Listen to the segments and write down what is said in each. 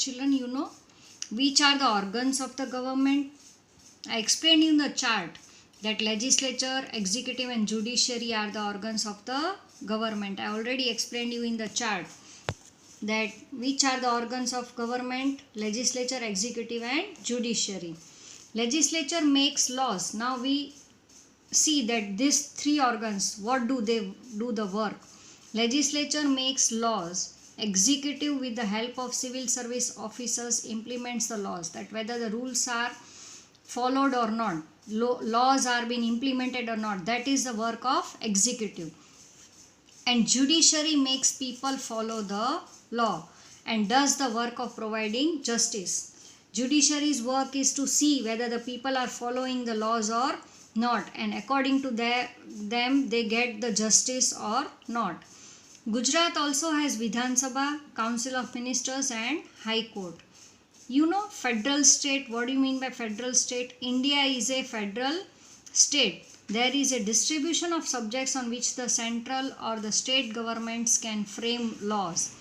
Children, you know which are the organs of the government? I explained in the chart that legislature, executive and judiciary are the organs of the government. I already explained you in the chart that which are the organs of government: legislature, executive and judiciary. Legislature makes laws. Now we see that these three organs, what do they do the work? Legislature makes laws. Executive, with the help of civil service officers, implements the laws, that whether the rules are followed or not, laws are being implemented or not, that is the work of executive. And judiciary makes people follow the law and does the work of providing justice. Judiciary's work is to see whether the people are following the laws or not, and according to them they get the justice or not. Gujarat also has Vidhan Sabha, Council of Ministers and High Court. You know federal state, what do you mean by federal state? India is a federal state. There is a distribution of subjects on which the central or the state governments can frame laws.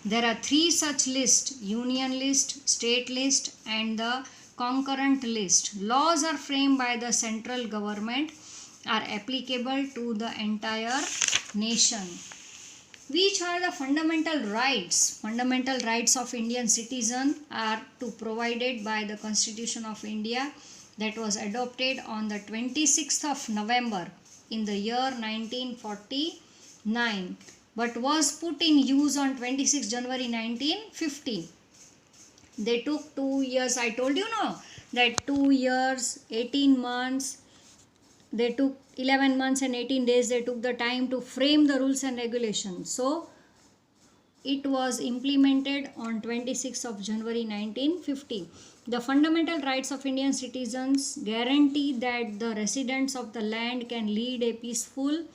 There are three such lists: union list, state list and the concurrent list. Laws are framed by the central government, are applicable to the entire nation. Which are the fundamental rights? Fundamental rights of Indian citizen are provided by the Constitution of India that was adopted on the 26th of November in the year 1949, but was put in use on 26 January 1950. They took 2 years. I told you no, that 2 years, 18 months, they took 11 months and 18 days, they took the time to frame the rules and regulations. So it was implemented on 26th of January 1950. The fundamental rights of Indian citizens guarantee that the residents of the land can lead a peaceful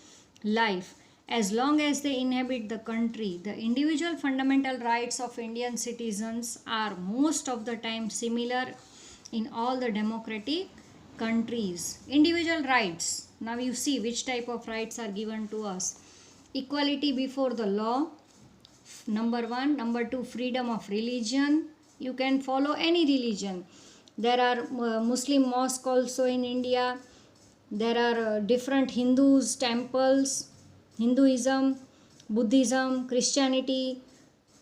life as long as they inhabit the country. The individual fundamental rights of Indian citizens are most of the time similar in all the democratic countries. Individual rights. Now you see which type of rights are given to us. Equality before the law, number 1. Number 2, freedom of religion. You can follow any religion. There are Muslim mosques also in India. There are different Hindus, temples, Hinduism, Buddhism, Christianity,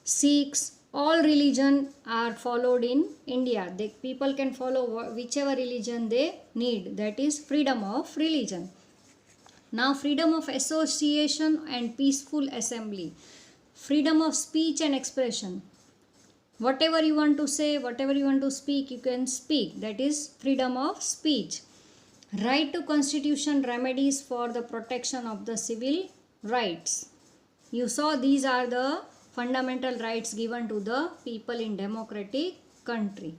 Sikhs. All religion are followed in India. People can follow whichever religion they need. That is freedom of religion. Now freedom of association and peaceful assembly. Freedom of speech and expression. Whatever you want to say, whatever you want to speak, you can speak. That is freedom of speech. Right to constitution remedies for the protection of the civil rights. You saw these are the fundamental rights given to the people in democratic country.